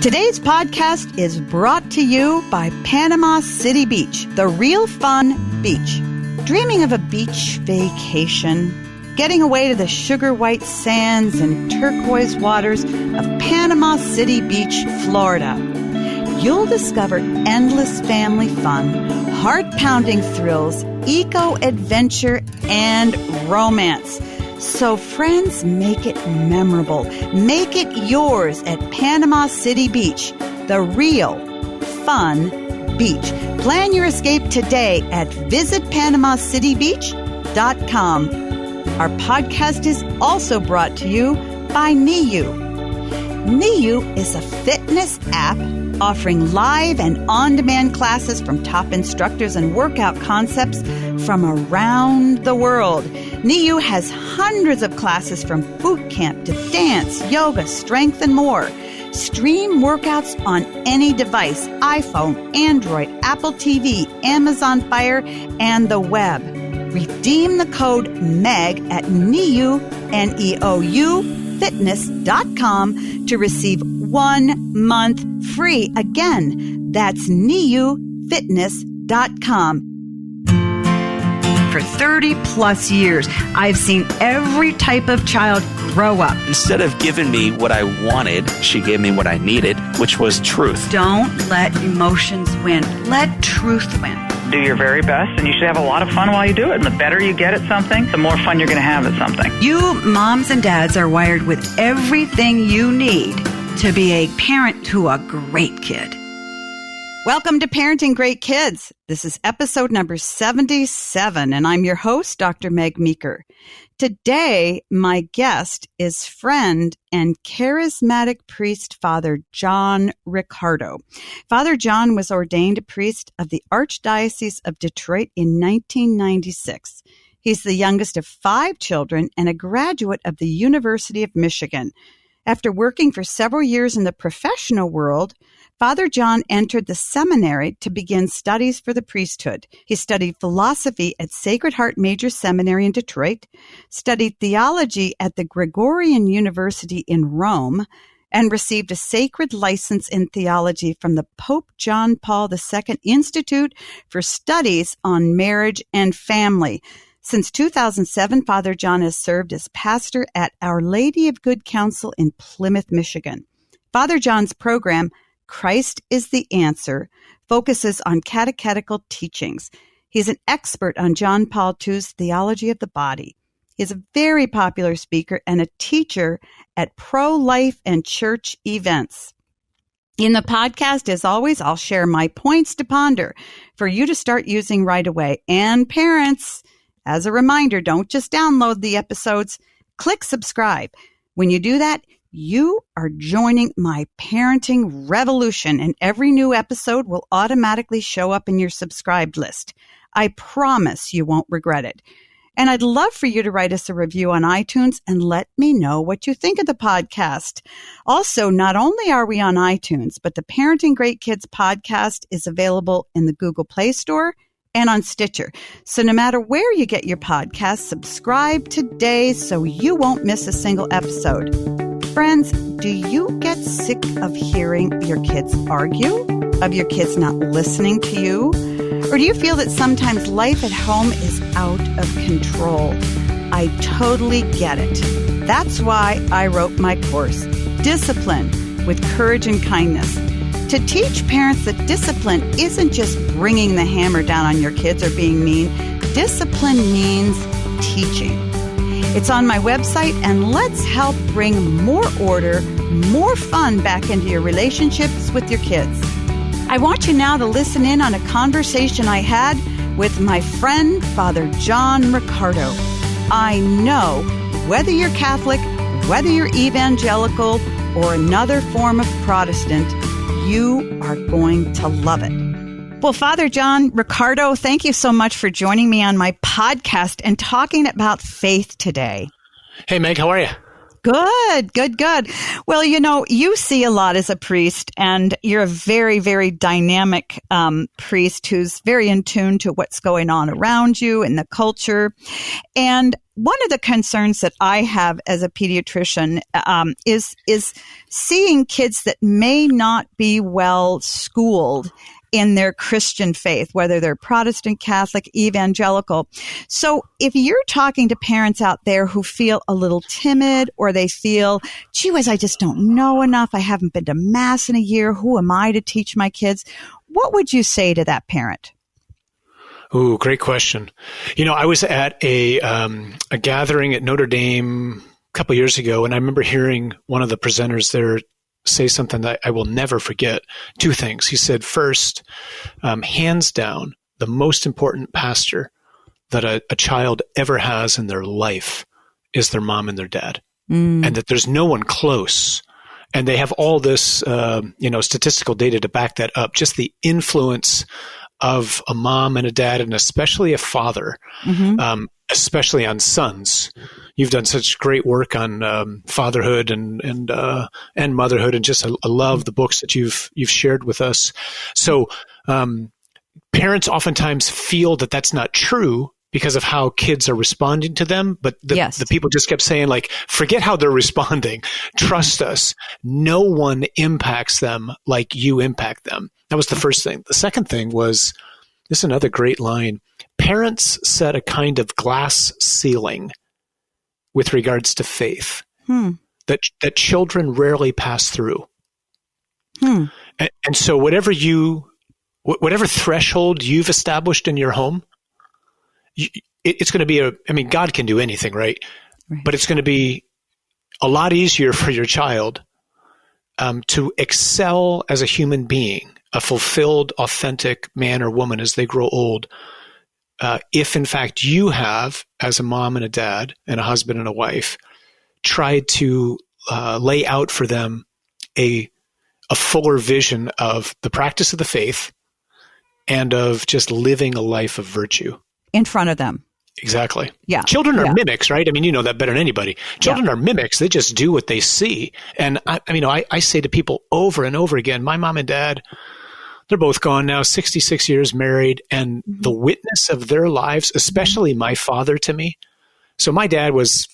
Today's podcast is brought to you by Panama City Beach, the real fun beach. Dreaming of a beach vacation? Getting away to the sugar white sands and turquoise waters of Panama City Beach, Florida. You'll discover endless family fun, heart-pounding thrills, eco-adventure, and romance. So friends, make it memorable. Make it yours at Panama City Beach, the real fun beach. Plan your escape today at visitpanamacitybeach.com. Our podcast is also brought to you by NEOU. NEOU is a fitness app offering live and on-demand classes from top instructors and workout concepts from around the world. NEOU has hundreds of classes from boot camp to dance, yoga, strength, and more. Stream workouts on any device, iPhone, Android, Apple TV, Amazon Fire, and the web. Redeem the code MEG at NEOU, NEOU, fitness.com to receive 1 month free. Again, that's NEOUfitness.com. For 30 plus years, I've seen every type of child grow up. Instead of giving me what I wanted, she gave me what I needed, which was truth. Don't let emotions win. Let truth win. Do your very best, and you should have a lot of fun while you do it. And the better you get at something, the more fun you're going to have at something. You moms and dads are wired with everything you need to be a parent to a great kid. Welcome to Parenting Great Kids. This is episode number 77, and I'm your host, Dr. Meg Meeker. Today, my guest is friend and charismatic priest, Father John Riccardo. Father John was ordained a priest of the Archdiocese of Detroit in 1996. He's the youngest of 5 children and a graduate of the University of Michigan. After working for several years in the professional world, Father John entered the seminary to begin studies for the priesthood. He studied philosophy at Sacred Heart Major Seminary in Detroit, studied theology at the Gregorian University in Rome, and received a sacred license in theology from the Pope John Paul II Institute for Studies on Marriage and Family. Since 2007, Father John has served as pastor at Our Lady of Good Counsel in Plymouth, Michigan. Father John's program, Christ is the Answer, focuses on catechetical teachings. He's an expert on John Paul II's theology of the body. He's a very popular speaker and a teacher at pro-life and church events. In the podcast, as always, I'll share my points to ponder for you to start using right away. And parents, as a reminder, don't just download the episodes, click subscribe. When you do that, you are joining my parenting revolution, and every new episode will automatically show up in your subscribed list. I promise you won't regret it. And I'd love for you to write us a review on iTunes and let me know what you think of the podcast. Also, not only are we on iTunes, but the Parenting Great Kids podcast is available in the Google Play Store and on Stitcher. So no matter where you get your podcast, subscribe today so you won't miss a single episode. Friends, do you get sick of hearing your kids argue? Of your kids not listening to you? Or do you feel that sometimes life at home is out of control? I totally get it. That's why I wrote my course, Discipline with Courage and Kindness, to teach parents that discipline isn't just bringing the hammer down on your kids or being mean. Discipline means teaching. It's on my website, and let's help bring more order, more fun back into your relationships with your kids. I want you now to listen in on a conversation I had with my friend, Father John Riccardo. I know whether you're Catholic, whether you're evangelical, or another form of Protestant, you are going to love it. Well, Father John Riccardo, thank you so much for joining me on my podcast and talking about faith today. Hey, Meg, how are you? Good, good, good. Well, you see a lot as a priest, and you're a very, very dynamic priest who's very in tune to what's going on around you in the culture. And one of the concerns that I have as a pediatrician is seeing kids that may not be well schooled in their Christian faith, whether they're Protestant, Catholic, evangelical. So if you're talking to parents out there who feel a little timid, or they feel, gee whiz, I just don't know enough, I haven't been to Mass in a year, who am I to teach my kids? What would you say to that parent? Ooh, great question. I was at a gathering at Notre Dame a couple years ago, and I remember hearing one of the presenters there say something that I will never forget. Two things. He said, first, hands down, the most important pastor that a child ever has in their life is their mom and their dad, and that there's no one close. And they have all this, statistical data to back that up. Just the influence of a mom and a dad, and especially a father, especially on sons. You've done such great work on fatherhood and motherhood, and just I love the books that you've shared with us. So parents oftentimes feel that that's not true because of how kids are responding to them. But the people just kept saying, like, forget how they're responding. Trust us. No one impacts them like you impact them. That was the first thing. The second thing was, this is another great line. Parents set a kind of glass ceiling with regards to faith that children rarely pass through. And so whatever threshold you've established in your home, it's going to be God can do anything, right? But it's going to be a lot easier for your child to excel as a human being, a fulfilled, authentic man or woman as they grow old, if in fact you have, as a mom and a dad and a husband and a wife, tried to lay out for them a fuller vision of the practice of the faith and of just living a life of virtue. In front of them. Exactly. Yeah. Children are mimics, right? You know that better than anybody. Children are mimics. They just do what they see. And I say to people over and over again, my mom and dad, they're both gone now, 66 years married, and the witness of their lives, especially my father to me. So my dad was,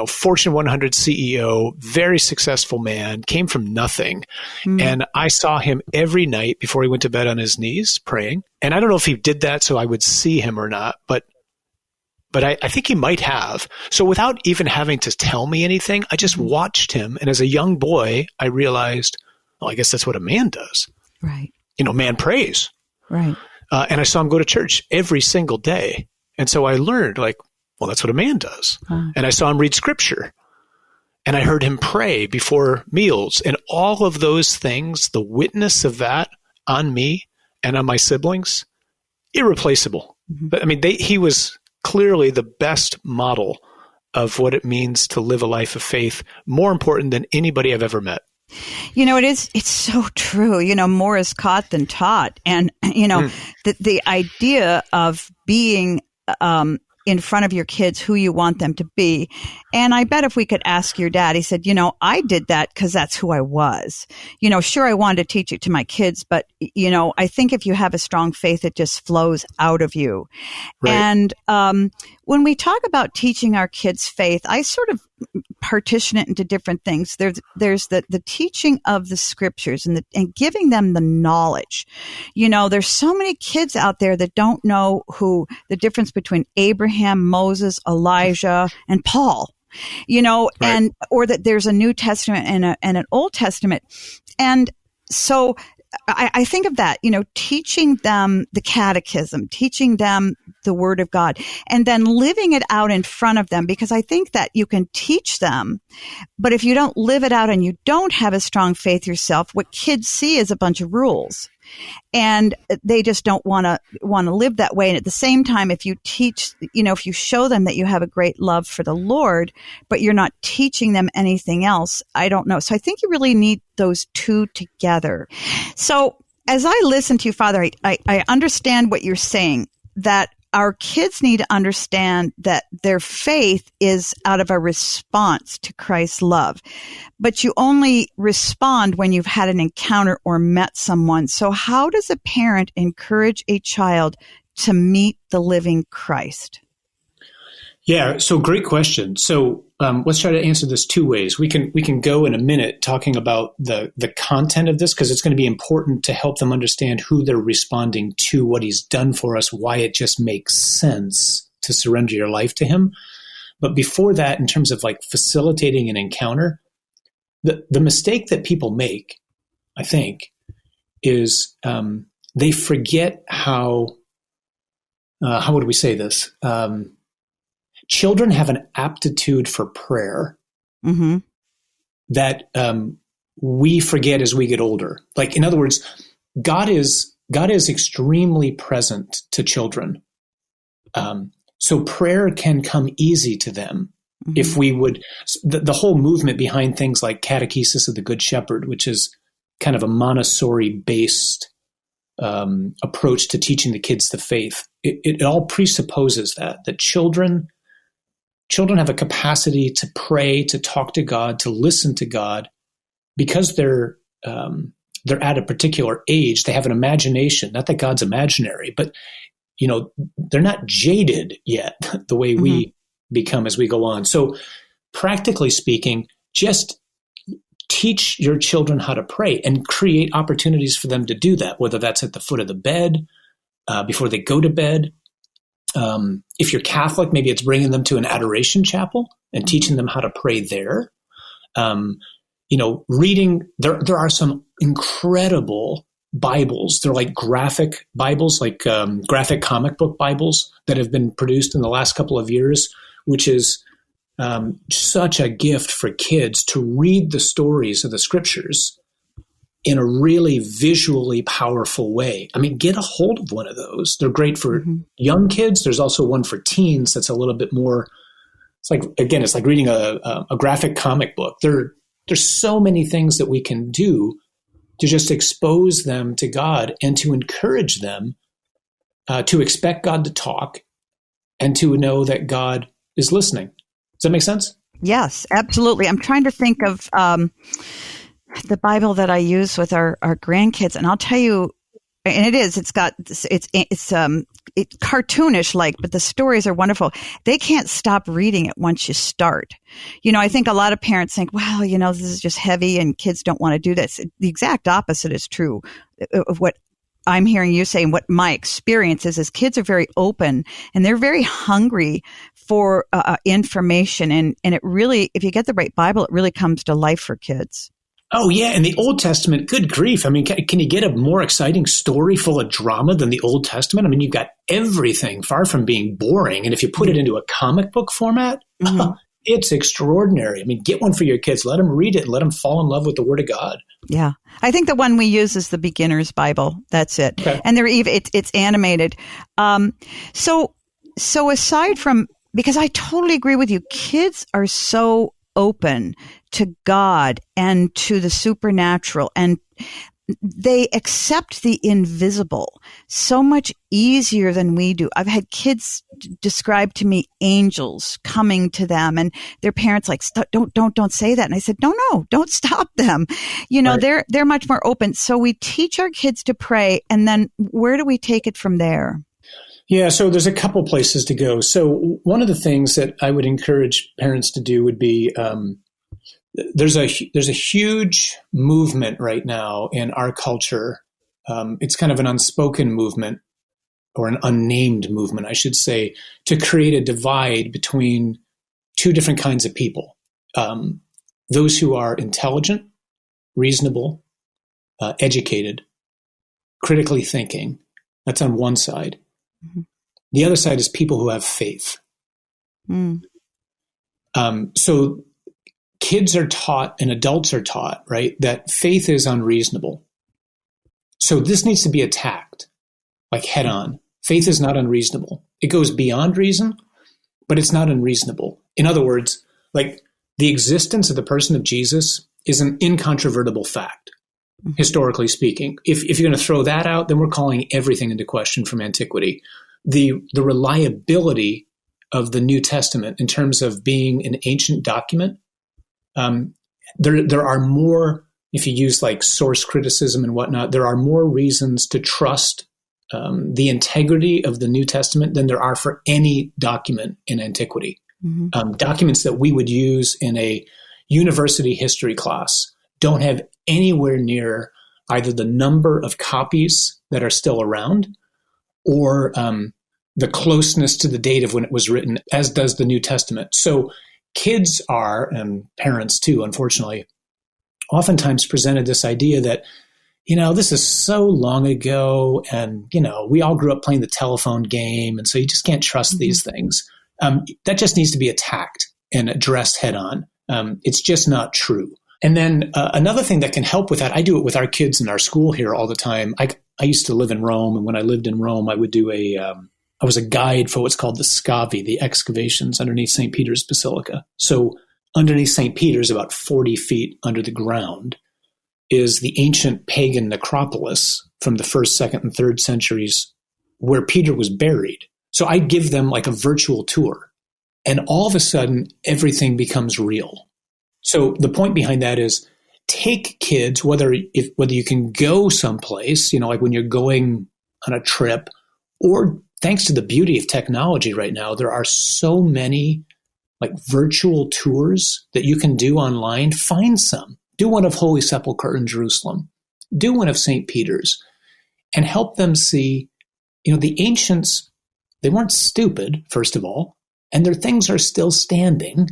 Fortune 100 CEO, very successful man, came from nothing. And I saw him every night before he went to bed on his knees praying. And I don't know if he did that so I would see him or not, but I think he might have. So without even having to tell me anything, I just watched him. And as a young boy, I realized, well, I guess that's what a man does. Right. Man prays. Right. And I saw him go to church every single day. And so I learned, well, that's what a man does. And I saw him read scripture. And I heard him pray before meals. And all of those things, the witness of that on me and on my siblings, irreplaceable. But he was clearly the best model of what it means to live a life of faith, more important than anybody I've ever met. It's so true. More is caught than taught. And, the idea of being in front of your kids who you want them to be. And I bet if we could ask your dad, he said, I did that because that's who I was. Sure, I wanted to teach it to my kids, but, I think if you have a strong faith, it just flows out of you. Right. And when we talk about teaching our kids faith, I sort of partition it into different things. There's the teaching of the scriptures and giving them the knowledge. There's so many kids out there that don't know the difference between Abraham, Moses, Elijah, and Paul. Right. Or that there's a New Testament and an Old Testament. And so I think of that, teaching them the catechism, teaching them the Word of God, and then living it out in front of them, because I think that you can teach them, but if you don't live it out and you don't have a strong faith yourself, what kids see is a bunch of rules. And they just don't want to live that way. And at the same time, if you teach, if you show them that you have a great love for the Lord, but you're not teaching them anything else, I don't know. So I think you really need those two together. So as I listen to you, Father, I understand what you're saying, that our kids need to understand that their faith is out of a response to Christ's love. But you only respond when you've had an encounter or met someone. So how does a parent encourage a child to meet the living Christ? Yeah, so great question. So let's try to answer this two ways. We can go in a minute talking about the content of this, because it's going to be important to help them understand who they're responding to, what he's done for us, why it just makes sense to surrender your life to him. But before that, in terms of like facilitating an encounter, the mistake that people make, I think, is they forget how would we say this? Children have an aptitude for prayer that we forget as we get older. Like, in other words, God is extremely present to children. So prayer can come easy to them if we would. The whole movement behind things like Catechesis of the Good Shepherd, which is kind of a Montessori-based approach to teaching the kids the faith, it all presupposes that children have a capacity to pray, to talk to God, to listen to God, because they're at a particular age. They have an imagination. Not that God's imaginary, but they're not jaded yet the way we become as we go on. So, practically speaking, just teach your children how to pray and create opportunities for them to do that, whether that's at the foot of the bed, before they go to bed. If you're Catholic, maybe it's bringing them to an adoration chapel and teaching them how to pray there. Reading, there are some incredible Bibles. They're like graphic Bibles, like graphic comic book Bibles that have been produced in the last couple of years, which is such a gift for kids to read the stories of the scriptures in a really visually powerful way. I mean, get a hold of one of those. They're great for young kids. There's also one for teens that's a little bit more, it's like reading a graphic comic book. There's so many things that we can do to just expose them to God and to encourage them to expect God to talk and to know that God is listening. Does that make sense? Yes, absolutely. I'm trying to think of the Bible that I use with our grandkids, and I'll tell you, and it's cartoonish like, but the stories are wonderful. They can't stop reading it once you start. I think a lot of parents think, well, this is just heavy and kids don't want to do this. The exact opposite is true of what I'm hearing you say, and what my experience is kids are very open and they're very hungry for information. And it really, if you get the right Bible, it really comes to life for kids. Oh, yeah. And the Old Testament, good grief. I mean, can you get a more exciting story full of drama than the Old Testament? I mean, you've got everything, far from being boring. And if you put it into a comic book format, it's extraordinary. I mean, get one for your kids. Let them read it and let them fall in love with the Word of God. Yeah. I think the one we use is the Beginner's Bible. That's it. Okay. And it's animated. So aside from, because I totally agree with you, kids are so open to God and to the supernatural, and they accept the invisible so much easier than we do. I've had kids describe to me angels coming to them, and their parents like, don't say that. And I said, no, don't stop them. Right. They're much more open. So we teach our kids to pray, and then where do we take it from there? Yeah, so there's a couple places to go. So one of the things that I would encourage parents to do would be, there's a huge movement right now in our culture. It's kind of an unspoken movement, or an unnamed movement, I should say, to create a divide between two different kinds of people. Those who are intelligent, reasonable, educated, critically thinking. That's on one side. Mm-hmm. The other side is people who have faith. So kids are taught and adults are taught, right, that faith is unreasonable. So this needs to be attacked, like head on. Faith is not unreasonable. It goes beyond reason, but it's not unreasonable. In other words, like the existence of the person of Jesus is an incontrovertible fact, historically speaking. If you're going to throw that out, then we're calling everything into question from antiquity. the reliability of the New Testament in terms of being an ancient document. There are more, if you use like source criticism and whatnot, there are more reasons to trust the integrity of the New Testament than there are for any document in antiquity. Mm-hmm. Documents that we would use in a university history class don't have anywhere near either the number of copies that are still around or the closeness to the date of when it was written, as does the New Testament. So kids are, and parents too, unfortunately, oftentimes presented this idea that, this is so long ago and, we all grew up playing the telephone game. And so you just can't trust mm-hmm. these things. That just needs to be attacked and addressed head on. It's just not true. And then another thing that can help with that, I do it with our kids in our school here all the time. I used to live in Rome, and when I lived in Rome, I would do I was a guide for what's called the Scavi, the excavations underneath St. Peter's Basilica. So underneath St. Peter's, about 40 feet under the ground, is the ancient pagan necropolis from the 1st, 2nd, and 3rd centuries where Peter was buried. So I'd give them like a virtual tour, and all of a sudden, everything becomes real. So the point behind that is take kids, whether you can go someplace, like when you're going on a trip, or thanks to the beauty of technology right now, there are so many like virtual tours that you can do online. Find some. Do one of Holy Sepulchre in Jerusalem. Do one of St. Peter's, and help them see, the ancients, they weren't stupid, first of all, and their things are still standing.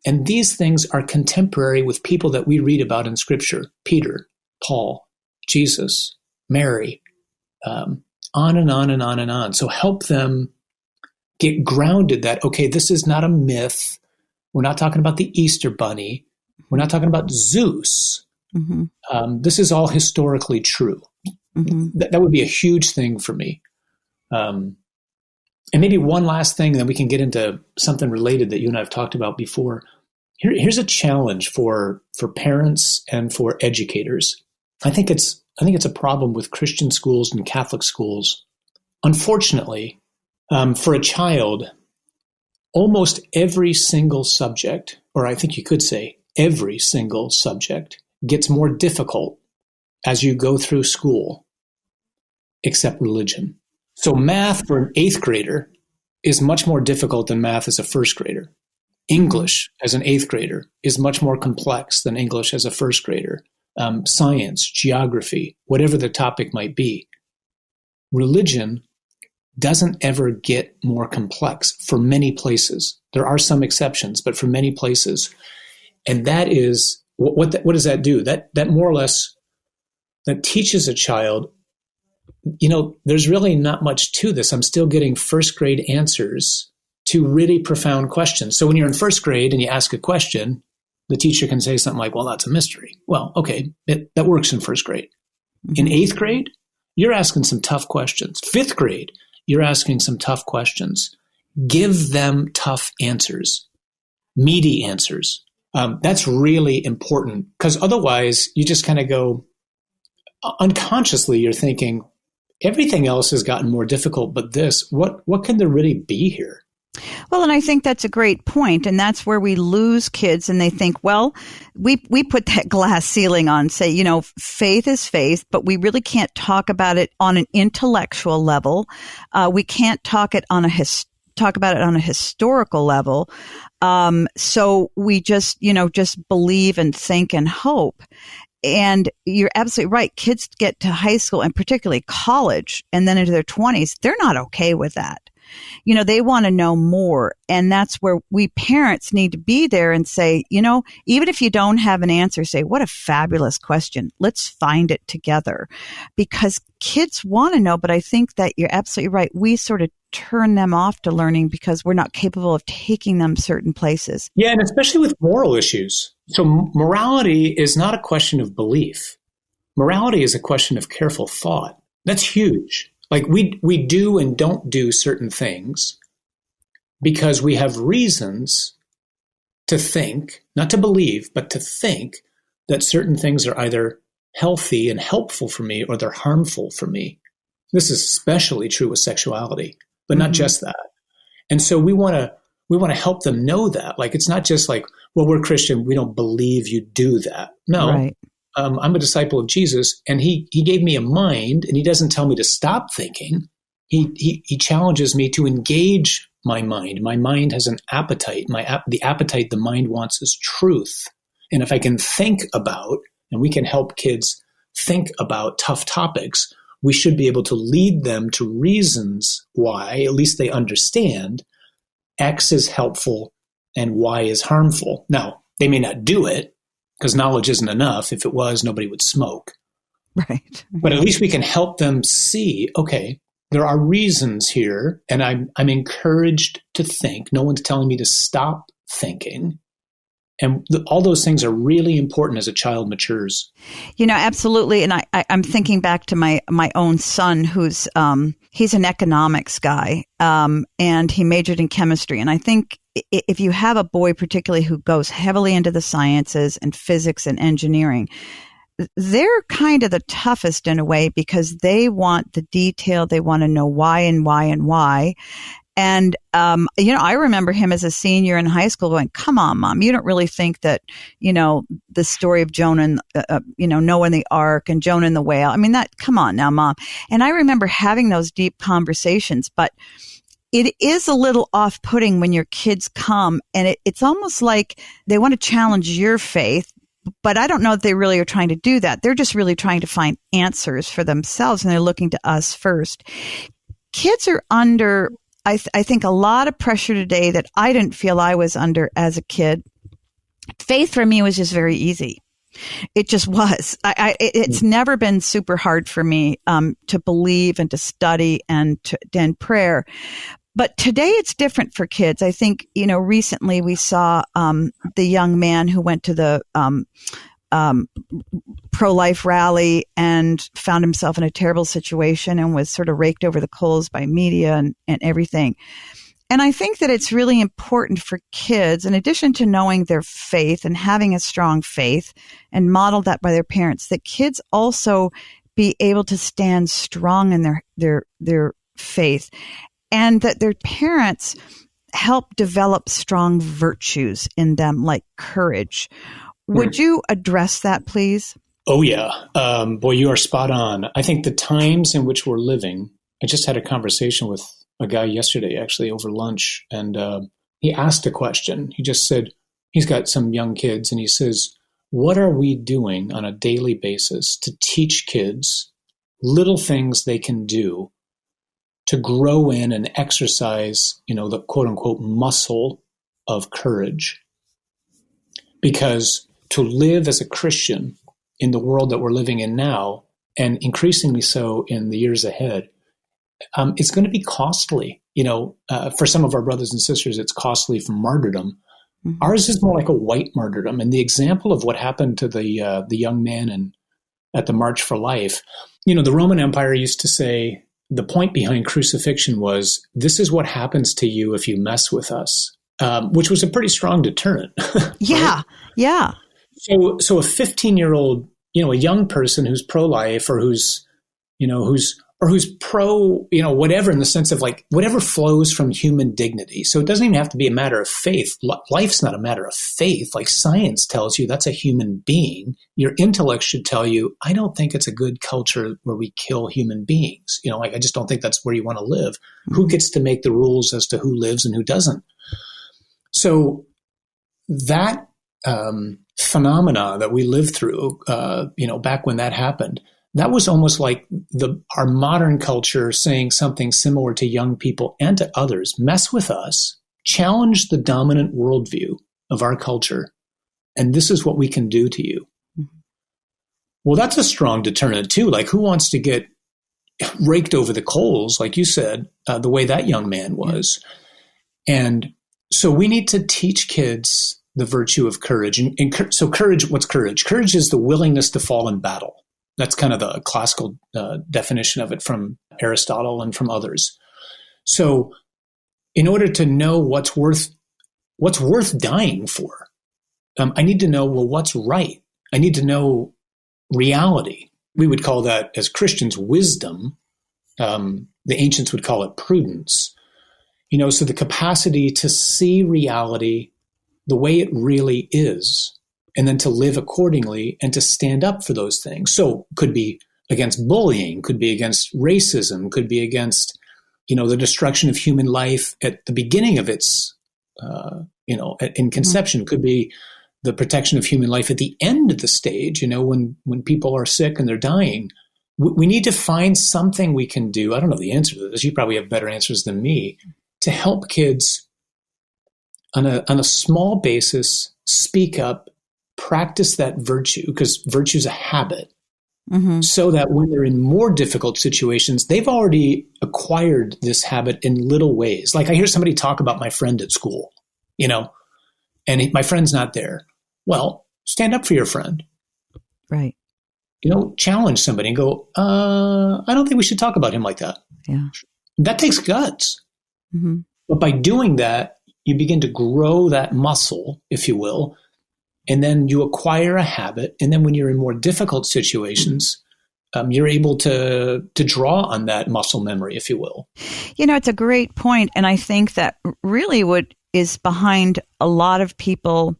And these things are contemporary with people that we read about in Scripture: Peter, Paul, Jesus, Mary, on and on and on and on. So help them get grounded that, okay, this is not a myth. We're not talking about the Easter Bunny. We're not talking about Zeus. Mm-hmm. This is all historically true. Mm-hmm. That would be a huge thing for me. And maybe one last thing, and then we can get into something related that you and I have talked about before. Here's a challenge for parents and for educators. I think it's a problem with Christian schools and Catholic schools. Unfortunately, for a child, almost every single subject, or I think you could say every single subject, gets more difficult as you go through school, except religion. So math for an 8th grader is much more difficult than math as a 1st grader. English as an 8th grader is much more complex than English as a 1st grader. Science, geography, whatever the topic might be. Religion doesn't ever get more complex for many places. There are some exceptions, but for many places. And that is, what does that do? That more or less, that teaches a child, there's really not much to this. I'm still getting 1st grade answers to really profound questions. So when you're in 1st grade and you ask a question, the teacher can say something like, well, that's a mystery. Well, okay, that works in 1st grade. In 8th grade, you're asking some tough questions. 5th grade, you're asking some tough questions. Give them tough answers, meaty answers. That's really important, because otherwise you just kind of go, unconsciously you're thinking, everything else has gotten more difficult, but this, what can there really be here? Well, and I think that's a great point, and that's where we lose kids, and they think, well, we put that glass ceiling on, say, faith is faith, but we really can't talk about it on an intellectual level. We can't talk about it on a historical level. So we just believe and think and hope. And you're absolutely right. Kids get to high school and particularly college and then into their 20s, they're not okay with that. They want to know more. And that's where we parents need to be there and say, even if you don't have an answer, say, what a fabulous question. Let's find it together, because kids want to know. But I think that you're absolutely right. We sort of turn them off to learning because we're not capable of taking them certain places. Yeah. And especially with moral issues. So morality is not a question of belief. Morality is a question of careful thought. That's huge. Like we do and don't do certain things because we have reasons to think, not to believe, but to think that certain things are either healthy and helpful for me or they're harmful for me. This is especially true with sexuality. but not just that. And so we want to help them know that. Like, it's not just like, well, we're Christian, we don't believe you do that. No, right. I'm a disciple of Jesus, and he gave me a mind, and he doesn't tell me to stop thinking. He challenges me to engage my mind. My mind has an appetite. The appetite the mind wants is truth. And if I can think about, and we can help kids think about tough topics, we should be able to lead them to reasons why, at least they understand, X is helpful and Y is harmful. Now, they may not do it because knowledge isn't enough. If it was, nobody would smoke. Right. But at least we can help them see, okay, there are reasons here, and I'm encouraged to think. No one's telling me to stop thinking. And all those things are really important as a child matures. Absolutely. And I'm thinking back to my own son, who's he's an economics guy, and he majored in chemistry. And I think if you have a boy particularly who goes heavily into the sciences and physics and engineering, they're kind of the toughest in a way because they want the detail. They want to know why and why and why. And, I remember him as a senior in high school going, come on, Mom, you don't really think that, the story of Jonah and, Noah and the ark and Jonah and the whale. I mean, come on now, Mom. And I remember having those deep conversations, but it is a little off-putting when your kids come and it's almost like they want to challenge your faith. But I don't know if they really are trying to do that. They're just really trying to find answers for themselves, and they're looking to us first. Kids are under, I think, a lot of pressure today that I didn't feel I was under as a kid. Faith for me was just very easy. It just was. It's never been super hard for me to believe and to study and prayer. But today it's different for kids. I think, recently we saw the young man who went to the pro-life rally and found himself in a terrible situation and was sort of raked over the coals by media and everything. And I think that it's really important for kids, in addition to knowing their faith and having a strong faith and model that by their parents, that kids also be able to stand strong in their faith. And that their parents help develop strong virtues in them, like courage. Would you address that, please? Oh, yeah. Boy, you are spot on. I think the times in which we're living, I just had a conversation with a guy yesterday, actually, over lunch, and he asked a question. He just said, he's got some young kids, and he says, what are we doing on a daily basis to teach kids little things they can do to grow in and exercise, the quote unquote muscle of courage? Because to live as a Christian in the world that we're living in now, and increasingly so in the years ahead, it's going to be costly. For some of our brothers and sisters, it's costly for martyrdom. Mm-hmm. Ours is more like a white martyrdom. And the example of what happened to the young man at the March for Life, the Roman Empire used to say, the point behind crucifixion was, this is what happens to you if you mess with us, which was a pretty strong deterrent. Yeah, right? Yeah. So a 15-year-old, a young person who's pro-life or who's pro, whatever, in the sense of like whatever flows from human dignity. So it doesn't even have to be a matter of faith. Life's not a matter of faith. Like science tells you that's a human being. Your intellect should tell you, I don't think it's a good culture where we kill human beings. I just don't think that's where you want to live. Mm-hmm. Who gets to make the rules as to who lives and who doesn't? So that phenomena that we lived through, back when that happened, that was almost like our modern culture saying something similar to young people and to others. Mess with us, challenge the dominant worldview of our culture, and this is what we can do to you. Mm-hmm. Well, that's a strong deterrent too. Like, who wants to get raked over the coals, like you said, the way that young man was? And so we need to teach kids the virtue of courage. So courage, what's courage? Courage is the willingness to fall in battle. That's kind of the classical definition of it from Aristotle and from others. So in order to know what's worth dying for, I need to know, well, what's right? I need to know reality. We would call that, as Christians, wisdom. The ancients would call it prudence. So the capacity to see reality the way it really is, and then to live accordingly and to stand up for those things. So could be against bullying, could be against racism, could be against, the destruction of human life at the beginning of its, in conception, could be the protection of human life at the end of the stage, when people are sick and they're dying. We need to find something we can do. I don't know the answer to this. You probably have better answers than me, to help kids on a small basis speak up, practice that virtue, because virtue is a habit. So that when they're in more difficult situations, they've already acquired this habit in little ways. Like I hear somebody talk about my friend at school, and my friend's not there. Well, stand up for your friend. Right. Challenge somebody and go, I don't think we should talk about him like that. Yeah. That takes guts. But by doing that, you begin to grow that muscle, if you will, and then you acquire a habit. And then when you're in more difficult situations, you're able to draw on that muscle memory, if you will. It's a great point. And I think that really what is behind a lot of people,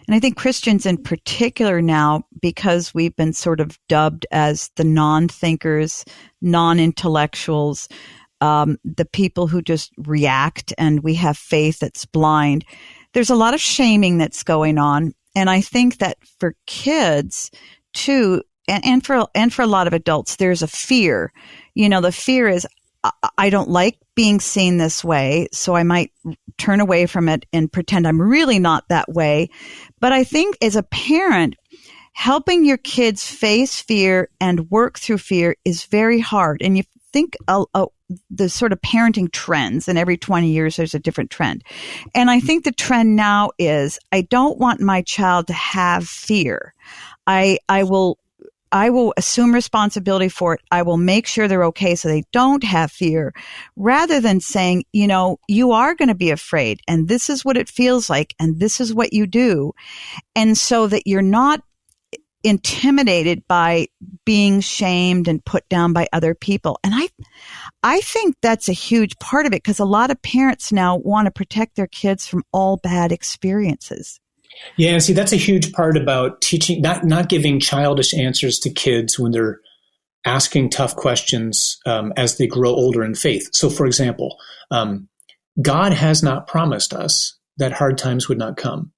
and I think Christians in particular now, because we've been sort of dubbed as the non-thinkers, non-intellectuals, the people who just react, and we have faith that's blind. There's a lot of shaming that's going on. And I think that for kids too, and for a lot of adults, there's a fear. The fear is, I don't like being seen this way, so I might turn away from it and pretend I'm really not that way. But I think as a parent, helping your kids face fear and work through fear is very hard. And you think the sort of parenting trends, and every 20 years there's a different trend. And I think the trend now is, I don't want my child to have fear. I will assume responsibility for it. I will make sure they're okay so they don't have fear, rather than saying, you are going to be afraid, and this is what it feels like, and this is what you do. And so that you're not intimidated by being shamed and put down by other people. And I think that's a huge part of it, because a lot of parents now want to protect their kids from all bad experiences. Yeah, see, that's a huge part about teaching, not giving childish answers to kids when they're asking tough questions as they grow older in faith. So, for example, God has not promised us that hard times would not come.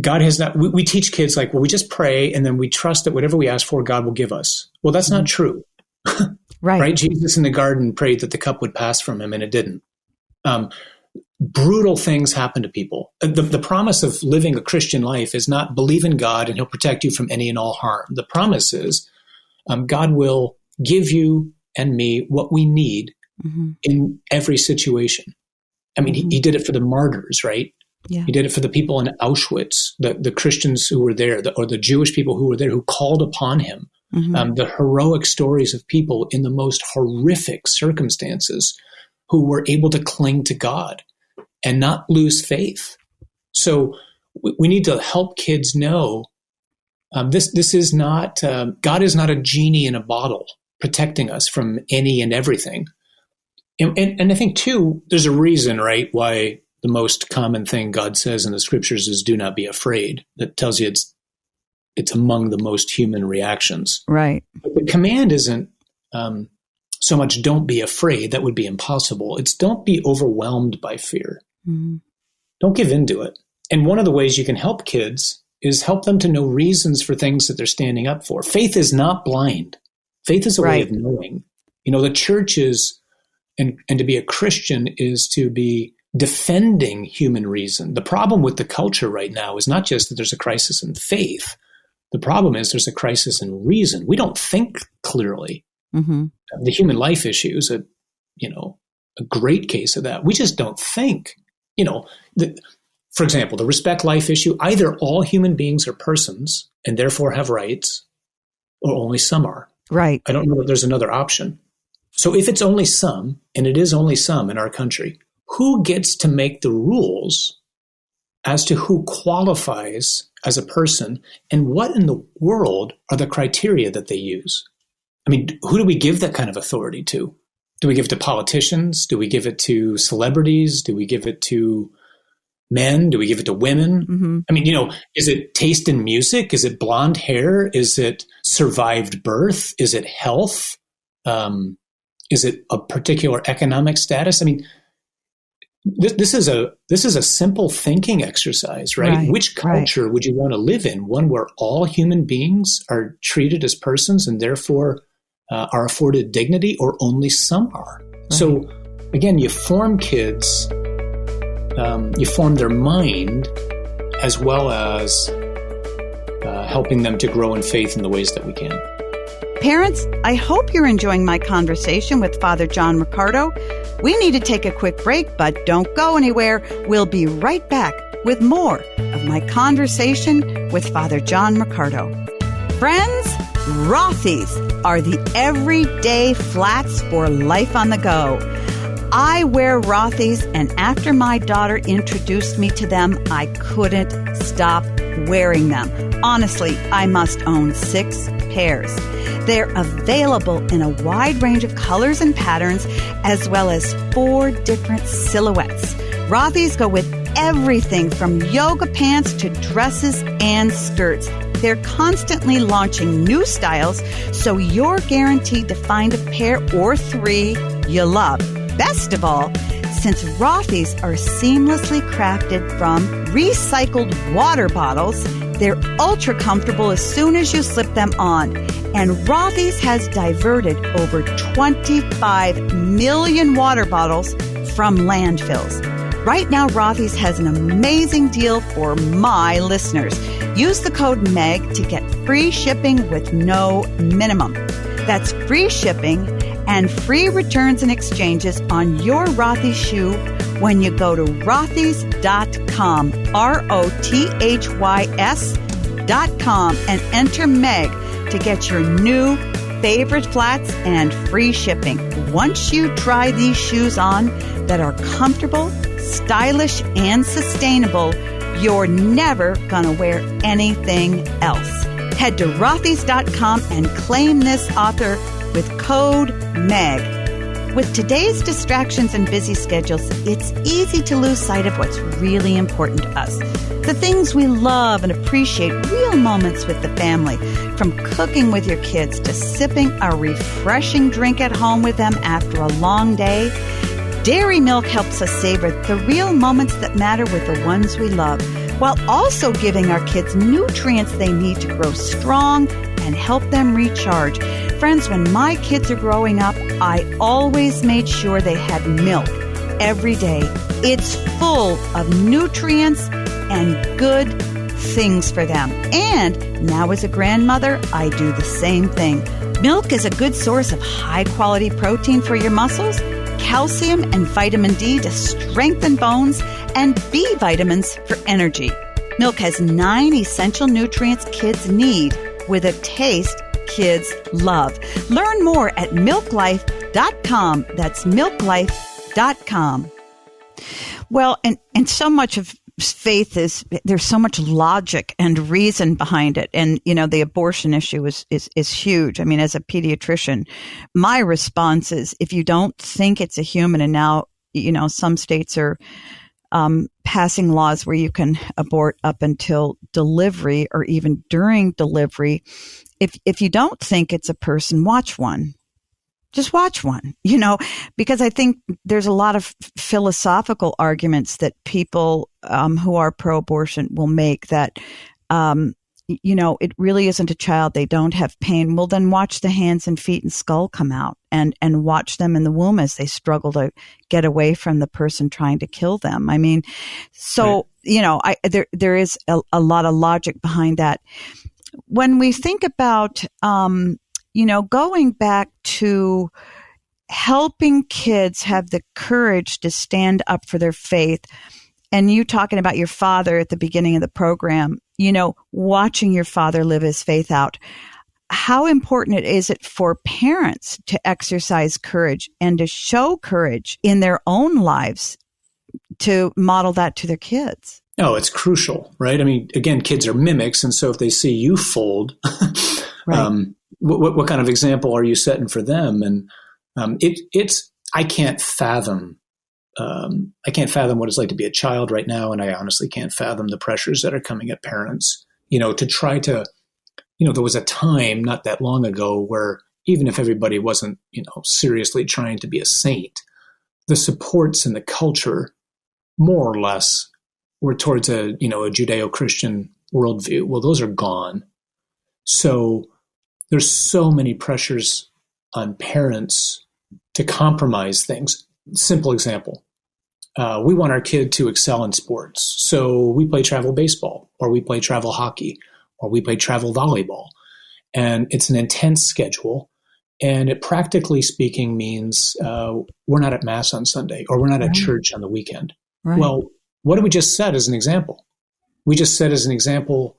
God has not, we teach kids like, well, we just pray and then we trust that whatever we ask for, God will give us. Well, that's not true. Right? Jesus in the garden prayed that the cup would pass from him, and it didn't. Brutal things happen to people. The promise of living a Christian life is not believe in God and he'll protect you from any and all harm. The promise is God will give you and me what we need in every situation. I mean, he did it for the martyrs, right? Yeah. He did it for the people in Auschwitz, the Christians who were there, or the Jewish people who were there who called upon him. The heroic stories of people in the most horrific circumstances who were able to cling to God and not lose faith. So we need to help kids know this is not, God is not a genie in a bottle protecting us from any and everything. And I think, too, there's a reason, right, why the most common thing God says in the scriptures is do not be afraid. That tells you it's among the most human reactions. Right. But the command isn't so much don't be afraid. That would be impossible. It's don't be overwhelmed by fear. Don't give in to it. And one of the ways you can help kids is help them to know reasons for things that they're standing up for. Faith is not blind. Faith is a way of knowing. The church is, and to be a Christian is to be defending human reason. The problem with the culture right now is not just that there's a crisis in faith. The problem is there's a crisis in reason. We don't think clearly. The human life issue is a great case of that. We just don't think. For example, the respect life issue, either all human beings are persons and therefore have rights, or only some are. Right. I don't know that there's another option. So if it's only some, and it is only some in our country, who gets to make the rules as to who qualifies as a person, and what in the world are the criteria that they use? I mean, who do we give that kind of authority to? Do we give it to politicians? Do we give it to celebrities? Do we give it to men? Do we give it to women? Mm-hmm. I mean, is it taste in music? Is it blonde hair? Is it survived birth? Is it health? Is it a particular economic status? I mean, this is a simple thinking exercise, right? Which culture would you want to live in? One where all human beings are treated as persons and therefore are afforded dignity, or only some are? Right. So again, you form kids, you form their mind, as well as helping them to grow in faith in the ways that we can. Parents, I hope you're enjoying my conversation with Father John Riccardo. We need to take a quick break, but don't go anywhere. We'll be right back with more of my conversation with Father John Riccardo. Friends, ROTHY'S are the everyday flats for life on the go. I wear ROTHY'S, and after my daughter introduced me to them, I couldn't stop wearing them. Honestly, I must own 6 pairs. They're available in a wide range of colors and patterns, as well as 4 different silhouettes. ROTHY'S go with everything from yoga pants to dresses and skirts. They're constantly launching new styles, so you're guaranteed to find a pair or 3 you love. Best of all, since ROTHY'S are seamlessly crafted from recycled water bottles, they're ultra comfortable as soon as you slip them on. And ROTHY'S has diverted over 25 million water bottles from landfills. Right now, ROTHY'S has an amazing deal for my listeners. Use the code MEG to get free shipping with no minimum. That's free shipping and free returns and exchanges on your ROTHY'S shoe when you go to rothys.com, ROTHYS.com, and enter MEG to get your new favorite flats and free shipping. Once you try these shoes on that are comfortable, stylish, and sustainable, you're never going to wear anything else. Head to rothys.com and claim this offer with code MEG. With today's distractions and busy schedules, it's easy to lose sight of what's really important to us. The things we love and appreciate, real moments with the family, from cooking with your kids to sipping a refreshing drink at home with them after a long day. Dairy Milk helps us savor the real moments that matter with the ones we love, while also giving our kids nutrients they need to grow strong and help them recharge. Friends, when my kids are growing up, I always made sure they had milk every day. It's full of nutrients and good things for them. And now as a grandmother, I do the same thing. Milk is a good source of high-quality protein for your muscles, calcium and vitamin D to strengthen bones, and B vitamins for energy. Milk has 9 essential nutrients kids need with a taste kids love. Learn more at milklife.com. That's milklife.com. Well, and so much of faith there's so much logic and reason behind it. And, the abortion issue is huge. I mean, as a pediatrician, my response is, if you don't think it's a human, and now, some states are passing laws where you can abort up until delivery or even during delivery. If you don't think it's a person, watch one. Just watch one, because I think there's a lot of philosophical arguments that people who are pro-abortion will make that, it really isn't a child. They don't have pain. Well, then watch the hands and feet and skull come out and watch them in the womb as they struggle to get away from the person trying to kill them. I mean, so, right. There is a lot of logic behind that. When we think about, going back to helping kids have the courage to stand up for their faith, and you talking about your father at the beginning of the program, watching your father live his faith out, how important is it for parents to exercise courage and to show courage in their own lives to model that to their kids? No, it's crucial, right? I mean, again, kids are mimics, and so if they see you fold, right. What kind of example are you setting for them? And it's I can't fathom what it's like to be a child right now, and I honestly can't fathom the pressures that are coming at parents. To try to, there was a time not that long ago where even if everybody wasn't, seriously trying to be a saint, the supports in the culture, more or less, were towards a Judeo-Christian worldview. Well, those are gone. So there's so many pressures on parents to compromise things. Simple example. We want our kid to excel in sports. So we play travel baseball, or we play travel hockey, or we play travel volleyball. And it's an intense schedule. And it, practically speaking, means we're not at Mass on Sunday, or we're not at church on the weekend. Right. Well, what did we just set as an example? We just said as an example,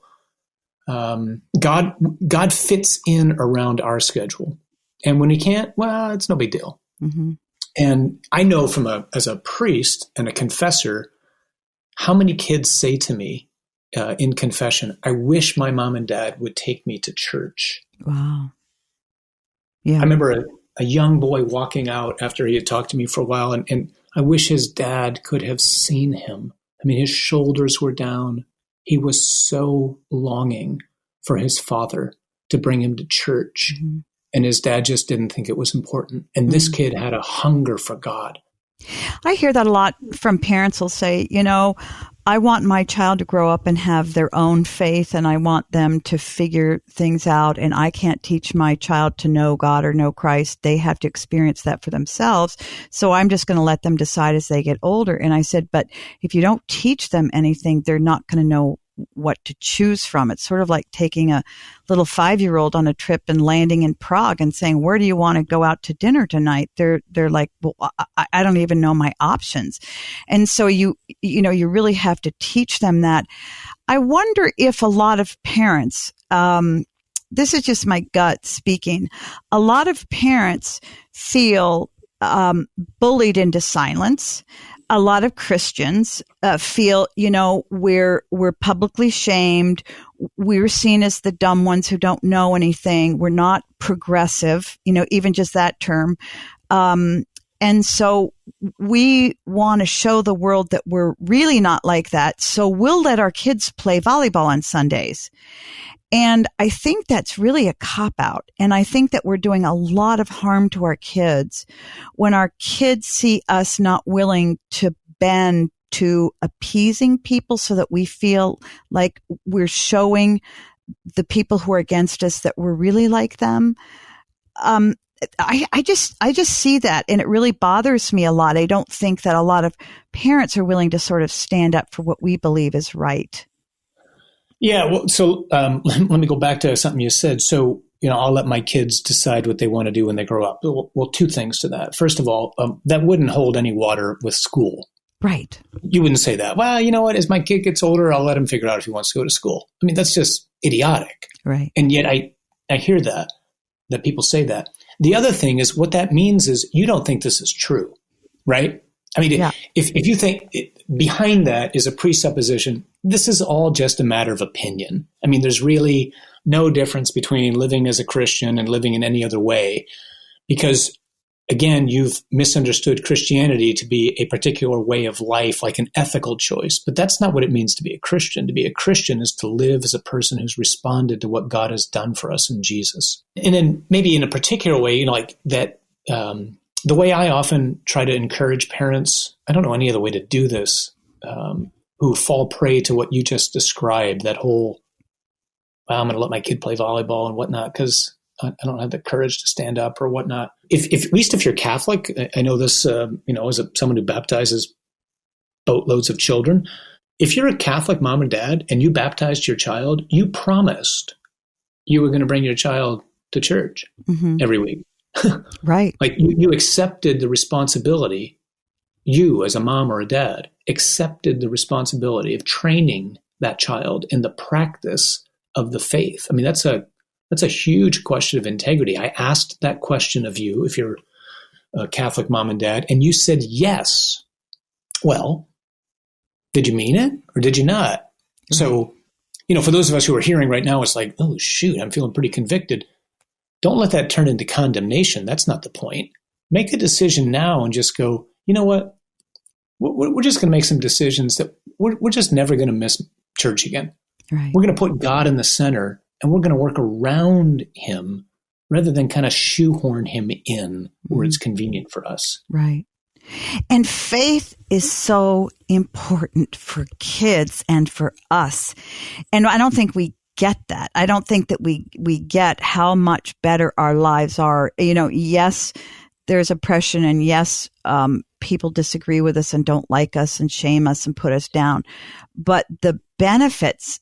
God fits in around our schedule. And when he can't, well, it's no big deal. Mm-hmm. And I know as a priest and a confessor, how many kids say to me in confession, I wish my mom and dad would take me to church. Wow. Yeah. I remember a young boy walking out after he had talked to me for a while, and I wish his dad could have seen him. I mean, his shoulders were down. He was so longing for his father to bring him to church. Mm-hmm. And his dad just didn't think it was important. And this kid had a hunger for God. I hear that a lot from parents who'll say, I want my child to grow up and have their own faith, and I want them to figure things out, and I can't teach my child to know God or know Christ. They have to experience that for themselves. So I'm just going to let them decide as they get older. And I said, but if you don't teach them anything, they're not going to know what to choose from. It's sort of like taking a little 5-year-old on a trip and landing in Prague and saying, where do you want to go out to dinner tonight? They're like, well, I don't even know my options. And so you really have to teach them that. I wonder if a lot of parents, this is just my gut speaking, a lot of parents feel bullied into silence. A lot of Christians feel, we're publicly shamed. We're seen as the dumb ones who don't know anything. We're not progressive, even just that term. And so we want to show the world that we're really not like that. So we'll let our kids play volleyball on Sundays. And I think that's really a cop-out. And I think that we're doing a lot of harm to our kids when our kids see us not willing to bend to appeasing people so that we feel like we're showing the people who are against us that we're really like them. I just see that, and it really bothers me a lot. I don't think that a lot of parents are willing to sort of stand up for what we believe is right. Yeah, well, so let me go back to something you said. So, I'll let my kids decide what they want to do when they grow up. Well, two things to that. First of all, that wouldn't hold any water with school. Right. You wouldn't say that. Well, you know what? As my kid gets older, I'll let him figure out if he wants to go to school. I mean, that's just idiotic. Right. And yet I hear that people say that. The other thing is what that means is you don't think this is true, right? I mean, yeah. if you think behind that is a presupposition, this is all just a matter of opinion. I mean, there's really no difference between living as a Christian and living in any other way because, again, you've misunderstood Christianity to be a particular way of life, like an ethical choice. But that's not what it means to be a Christian. To be a Christian is to live as a person who's responded to what God has done for us in Jesus. And then maybe in a particular way, like that, the way I often try to encourage parents, I don't know any other way to do this, who fall prey to what you just described, that whole, well, I'm going to let my kid play volleyball and whatnot because I don't have the courage to stand up or whatnot. If at least if you're Catholic, I know this, as someone who baptizes boatloads of children, if you're a Catholic mom and dad and you baptized your child, you promised you were going to bring your child to church every week. Right. Like you accepted the responsibility, you as a mom or a dad accepted the responsibility of training that child in the practice of the faith. I mean, that's a huge question of integrity. I asked that question of you, if you're a Catholic mom and dad, and you said yes. Well, did you mean it or did you not? Mm-hmm. So, for those of us who are hearing right now, it's like, oh, shoot, I'm feeling pretty convicted. Don't let that turn into condemnation. That's not the point. make a decision now and just go, you know what? We're just going to make some decisions that we're just never going to miss church again. Right. We're going to put God in the center, and we're going to work around him rather than kind of shoehorn him in where it's convenient for us. Right. And faith is so important for kids and for us. And I don't think we get that. I don't think that we get how much better our lives are. Yes, there's oppression, and yes, people disagree with us and don't like us and shame us and put us down. But the benefits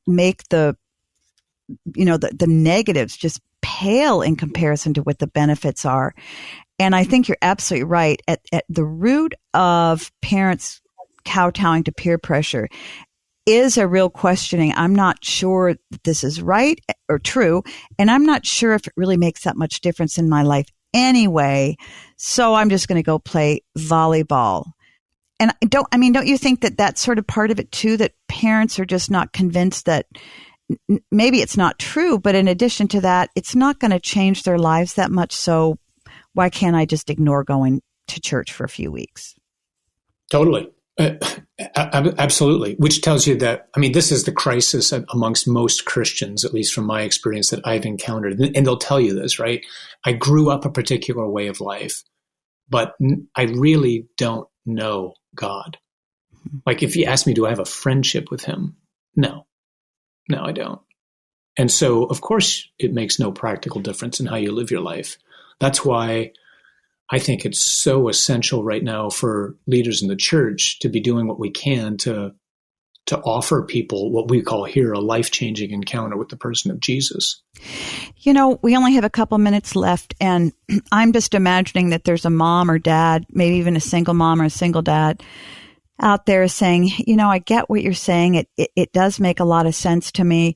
make the negatives just pale in comparison to what the benefits are. And I think you're absolutely right. At the root of parents kowtowing to peer pressure is a real questioning. I'm not sure that this is right or true, and I'm not sure if it really makes that much difference in my life anyway. So I'm just going to go play volleyball. And don't you think that that's sort of part of it too, that parents are just not convinced that maybe it's not true, but in addition to that, it's not going to change their lives that much. So why can't I just ignore going to church for a few weeks? Totally. Absolutely. Which tells you that, this is the crisis amongst most Christians, at least from my experience that I've encountered. And they'll tell you this, right? I grew up a particular way of life, but I really don't know God. Like if you ask me, do I have a friendship with him? No, I don't. And so, of course, it makes no practical difference in how you live your life. That's why I think it's so essential right now for leaders in the church to be doing what we can to offer people what we call here a life-changing encounter with the person of Jesus. We only have a couple minutes left, and I'm just imagining that there's a mom or dad, maybe even a single mom or a single dad out there saying, I get what you're saying. It does make a lot of sense to me,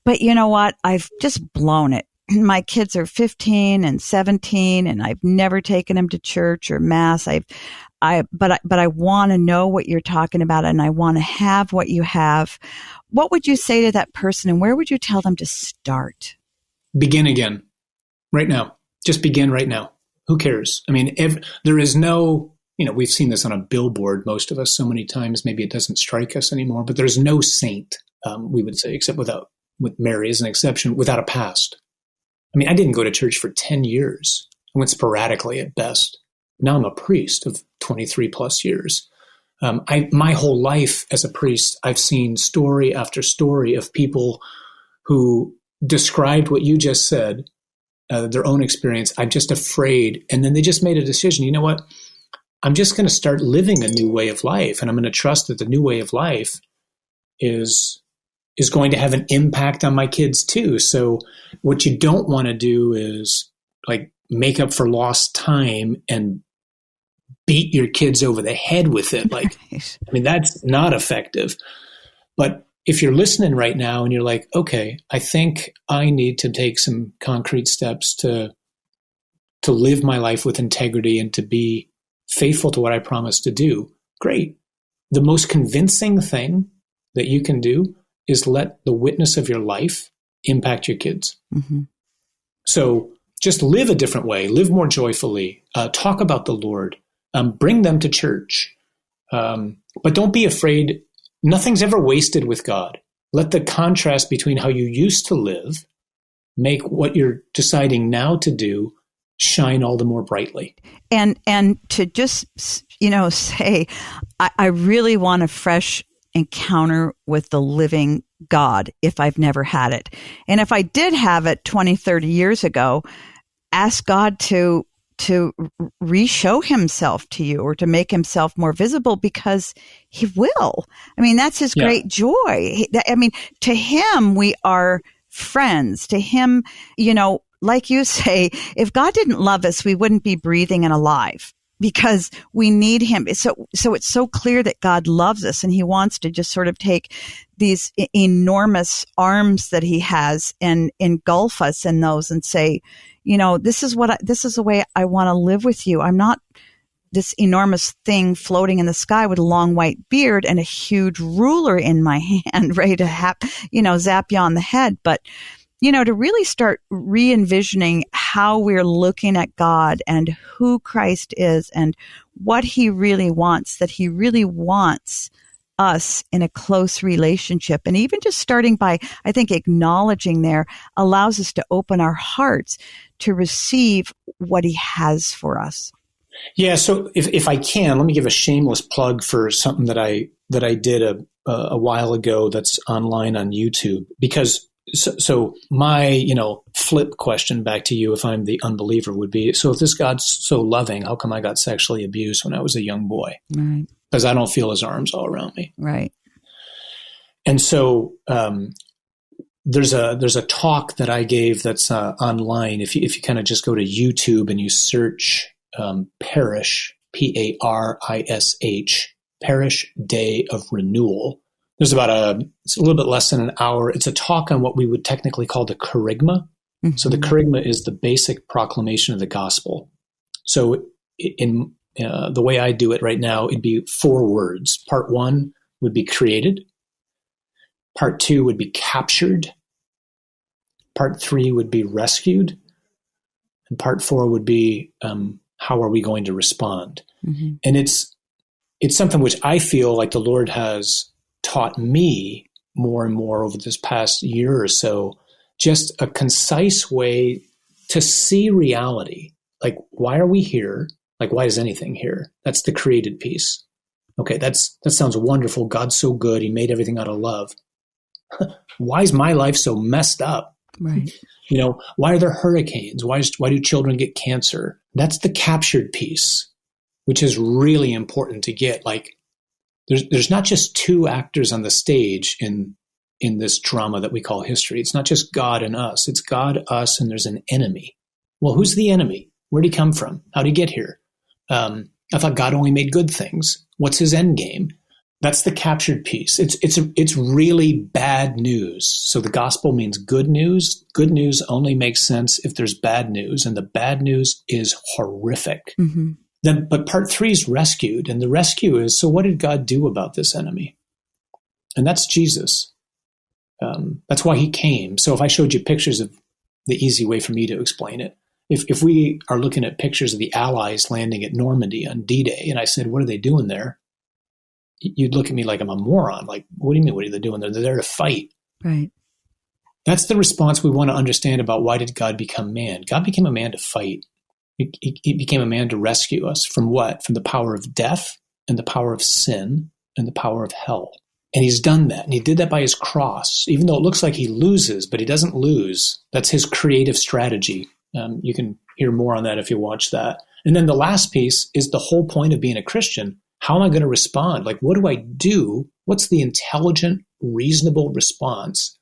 but you know what? I've just blown it. My kids are 15 and 17, and I've never taken them to church or mass. But I want to know what you're talking about, and I want to have what you have. What would you say to that person, and where would you tell them to start? Begin again, right now. Just begin right now. Who cares? There is no, we've seen this on a billboard, most of us, so many times, maybe it doesn't strike us anymore, but there's no saint, we would say, except with Mary as an exception, without a past. I didn't go to church for 10 years. I went sporadically at best. Now I'm a priest of 23 plus years. My whole life as a priest, I've seen story after story of people who described what you just said, their own experience. I'm just afraid. And then they just made a decision. You know what? I'm just going to start living a new way of life. And I'm going to trust that the new way of life is going to have an impact on my kids too. So what you don't want to do is like make up for lost time and beat your kids over the head with it. Like, that's not effective. But if you're listening right now and you're like, okay, I think I need to take some concrete steps to live my life with integrity and to be faithful to what I promised to do, great. The most convincing thing that you can do is let the witness of your life impact your kids. Mm-hmm. So just live a different way, live more joyfully, talk about the Lord, bring them to church. But don't be afraid. Nothing's ever wasted with God. Let the contrast between how you used to live make what you're deciding now to do shine all the more brightly. And to just, say, I really want a fresh encounter with the living God if I've never had it. And if I did have it 20, 30 years ago, ask God to re-show himself to you or to make himself more visible, because he will. That's his great joy. To him, we are friends. To him, like you say, if God didn't love us, we wouldn't be breathing and alive, because we need him. So it's so clear that God loves us, and he wants to just sort of take these enormous arms that he has and engulf us in those and say, this is the way I want to live with you. I'm not this enormous thing floating in the sky with a long white beard and a huge ruler in my hand, ready to zap you on the head. But to really start re-envisioning how we're looking at God and who Christ is and what he really wants, that he really wants us in a close relationship. And even just starting by, I think, acknowledging there allows us to open our hearts to receive what he has for us. Yeah. So if I can, let me give a shameless plug for something that I did a while ago that's online on YouTube, because so my, flip question back to you, if I'm the unbeliever, would be, so if this God's so loving, how come I got sexually abused when I was a young boy? Right. Because I don't feel his arms all around me. Right. And so there's a talk that I gave that's online. If you kind of just go to YouTube and you search Parish, Parish, Parish Day of Renewal. There's it's a little bit less than an hour. It's a talk on what we would technically call the kerygma. Mm-hmm. So the kerygma is the basic proclamation of the gospel. So in the way I do it right now, it'd be 4 words. Part 1 would be created. Part 2 would be captured. Part 3 would be rescued. And part 4 would be how are we going to respond? Mm-hmm. And it's something which I feel like the Lord has taught me more and more over this past year or so, just a concise way to see reality. Like, why are we here? Like, why is anything here? That's the created piece. Okay, that sounds wonderful. God's so good. He made everything out of love. Why is my life so messed up? Right. Why are there hurricanes? Why do children get cancer? That's the captured piece, which is really important to get. Like, there's not just 2 actors on the stage in this drama that we call history. It's not just God and us. It's God, us, and there's an enemy. Well, who's the enemy? Where'd he come from? How'd he get here? I thought God only made good things. What's his end game? That's the captured piece. It's really bad news. So the gospel means good news. Good news only makes sense if there's bad news, and the bad news is horrific. Mm-hmm. But part 3 is rescued, and the rescue is, so what did God do about this enemy? And that's Jesus. That's why he came. So if I showed you pictures of the easy way for me to explain it, if we are looking at pictures of the Allies landing at Normandy on D-Day, and I said, what are they doing there? You'd look at me like I'm a moron. Like, what do you mean, what are they doing there? They're there to fight. Right. That's the response we want to understand about why did God become man? God became a man to fight. He became a man to rescue us from what? From the power of death and the power of sin and the power of hell. And he's done that. And he did that by his cross, even though it looks like he loses, but he doesn't lose. That's his creative strategy. You can hear more on that if you watch that. And then the last piece is the whole point of being a Christian. How am I going to respond? Like, what do I do? What's the intelligent, reasonable response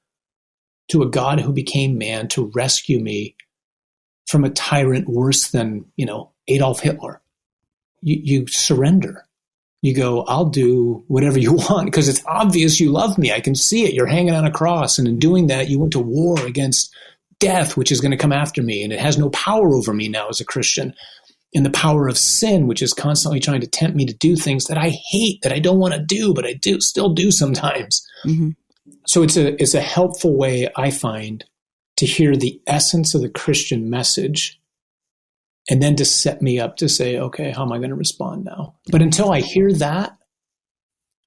to a God who became man to rescue me from a tyrant worse than, Adolf Hitler? You surrender. You go, I'll do whatever you want because it's obvious you love me. I can see it. You're hanging on a cross. And in doing that, you went to war against death, which is going to come after me. And it has no power over me now as a Christian. And the power of sin, which is constantly trying to tempt me to do things that I hate, that I don't want to do, but I still do sometimes. Mm-hmm. So it's a helpful way, I find, to hear the essence of the Christian message and then to set me up to say, okay, how am I going to respond now? But until I hear that,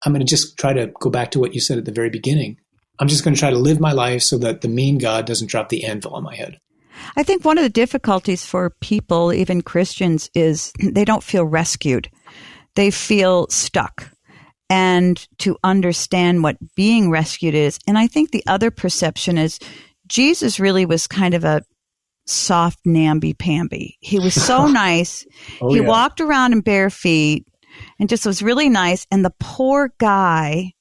I'm going to just try to go back to what you said at the very beginning. I'm just going to try to live my life so that the mean God doesn't drop the anvil on my head. I think one of the difficulties for people, even Christians, is they don't feel rescued. They feel stuck. And to understand what being rescued is. And I think the other perception is Jesus really was kind of a soft namby-pamby. He was so nice. He walked around in bare feet and just was really nice. And the poor guy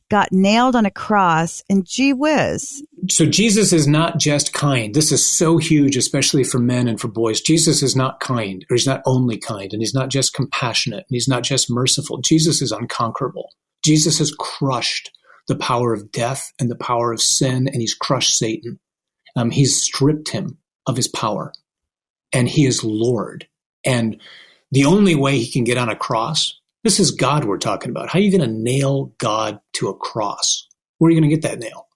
got nailed on a cross, and gee whiz. So Jesus is not just kind. This is so huge, especially for men and for boys. Jesus is not kind, or he's not only kind, and he's not just compassionate, and he's not just merciful. Jesus is unconquerable. Jesus has crushed the power of death and the power of sin, and he's crushed Satan. He's stripped him of his power, and he is Lord. And the only way he can get on a cross, this is God we're talking about. How are you going to nail God to a cross? Where are you going to get that nail?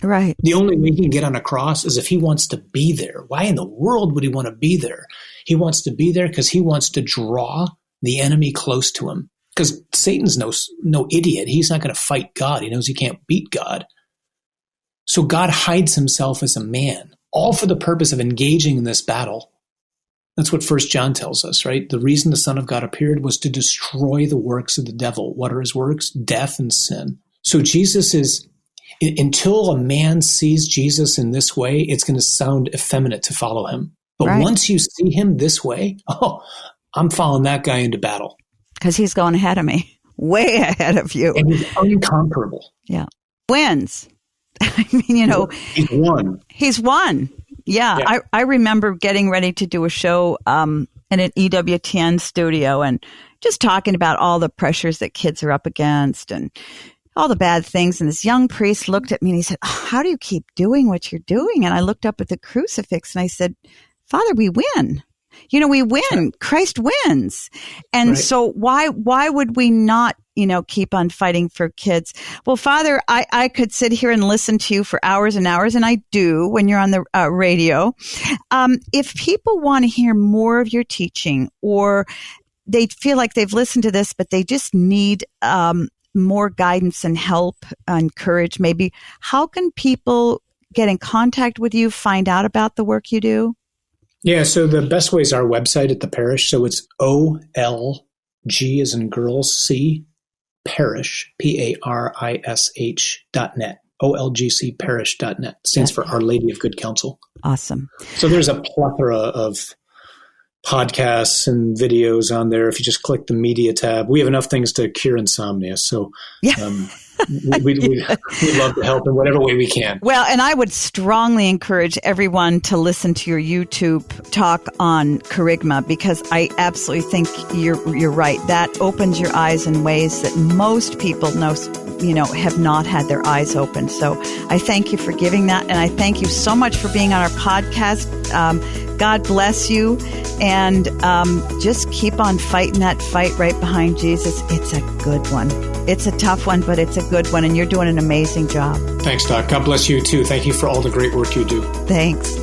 Right. The only way he can get on a cross is if he wants to be there. Why in the world would he want to be there? He wants to be there because he wants to draw the enemy close to him. Because Satan's no idiot. He's not going to fight God. He knows he can't beat God. So God hides himself as a man, all for the purpose of engaging in this battle. That's what 1 John tells us, right? The reason the Son of God appeared was to destroy the works of the devil. What are his works? Death and sin. So Jesus is, until a man sees Jesus in this way, it's going to sound effeminate to follow him. But once you see him this way, I'm following that guy into battle. Because he's going ahead of me, way ahead of you. And he's unconquerable. Yeah. Wins. I mean, He's won. He's won. Yeah. I remember getting ready to do a show in an EWTN studio and just talking about all the pressures that kids are up against and all the bad things. And this young priest looked at me and he said, how do you keep doing what you're doing? And I looked up at the crucifix and I said, Father, we win. We win. Christ wins. And so why would we not, keep on fighting for kids? Well, Father, I could sit here and listen to you for hours and hours, and I do when you're on the radio. If people want to hear more of your teaching, or they feel like they've listened to this, but they just need more guidance and help and courage, maybe, how can people get in contact with you, find out about the work you do? Yeah, so the best way is our website at the parish. So it's OLG as in girls, C, parish, PARISH.net, OLGCparish.net. Stands for Our Lady of Good Counsel. Awesome. So there's a plethora of podcasts and videos on there. If you just click the media tab, we have enough things to cure insomnia. So we love to help in whatever way we can. Well, and I would strongly encourage everyone to listen to your YouTube talk on charisma, because I absolutely think you're right. That opens your eyes in ways that most people have not had their eyes opened. So I thank you for giving that. And I thank you so much for being on our podcast. God bless you. And just keep on fighting that fight right behind Jesus. It's a good one. It's a tough one, but it's a good one. And you're doing an amazing job. Thanks, Doc. God bless you, too. Thank you for all the great work you do. Thanks.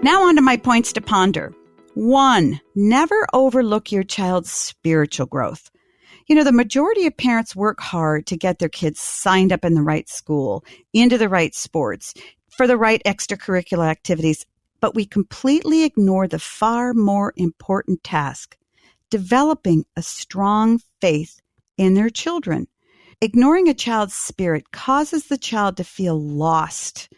Now on to my points to ponder. 1, never overlook your child's spiritual growth. The majority of parents work hard to get their kids signed up in the right school, into the right sports, for the right extracurricular activities, but we completely ignore the far more important task, developing a strong faith in their children. Ignoring a child's spirit causes the child to feel lost,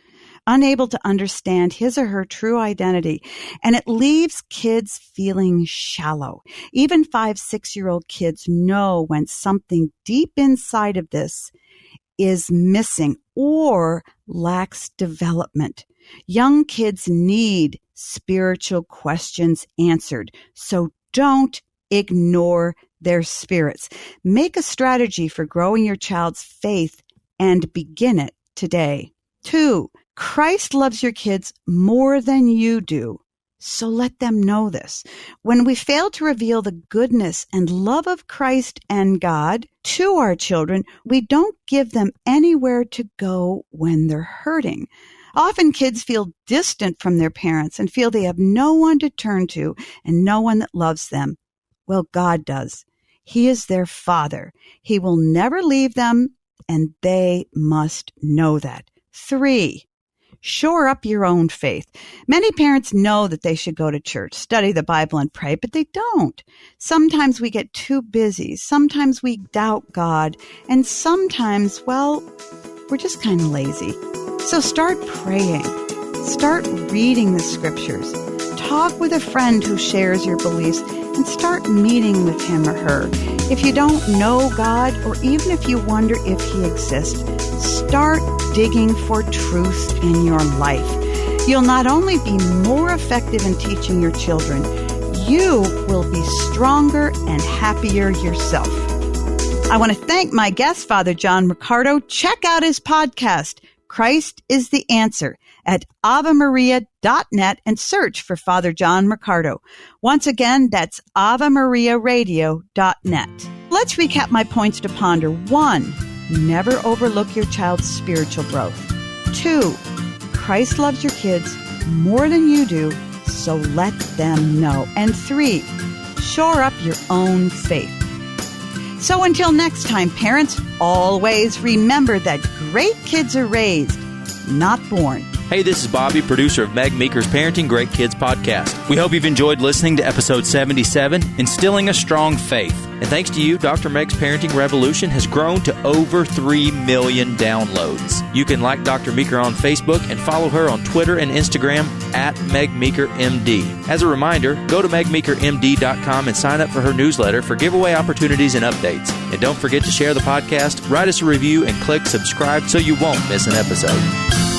unable to understand his or her true identity, and it leaves kids feeling shallow. Even 5-6-year-old kids know when something deep inside of this is missing or lacks development. Young kids need spiritual questions answered, so don't ignore their spirits. Make a strategy for growing your child's faith and begin it today. 2, Christ loves your kids more than you do, so let them know this. When we fail to reveal the goodness and love of Christ and God to our children, we don't give them anywhere to go when they're hurting. Often kids feel distant from their parents and feel they have no one to turn to and no one that loves them. Well, God does. He is their Father. He will never leave them, and they must know that. 3, shore up your own faith. Many parents know that they should go to church, study the Bible, and pray, but they don't. Sometimes we get too busy. Sometimes we doubt God. And sometimes, we're just kind of lazy. So start praying. Start reading the scriptures. Talk with a friend who shares your beliefs and start meeting with him or her. If you don't know God, or even if you wonder if he exists, start digging for truth in your life. You'll not only be more effective in teaching your children, you will be stronger and happier yourself. I want to thank my guest, Father John Riccardo. Check out his podcast, Christ is the Answer, at avemaria.net and search for Father John Riccardo. Once again, that's avemariaradio.net. Let's recap my points to ponder. 1, never overlook your child's spiritual growth. 2, Christ loves your kids more than you do, so let them know. And 3, shore up your own faith. So until next time, parents, always remember that great kids are raised, not born. Hey, this is Bobby, producer of Meg Meeker's Parenting Great Kids podcast. We hope you've enjoyed listening to episode 77, Instilling a Strong Faith. And thanks to you, Dr. Meg's Parenting Revolution has grown to over 3 million downloads. You can like Dr. Meeker on Facebook and follow her on Twitter and Instagram at MegMeekerMD. As a reminder, go to MegMeekerMD.com and sign up for her newsletter for giveaway opportunities and updates. And don't forget to share the podcast, write us a review, and click subscribe so you won't miss an episode.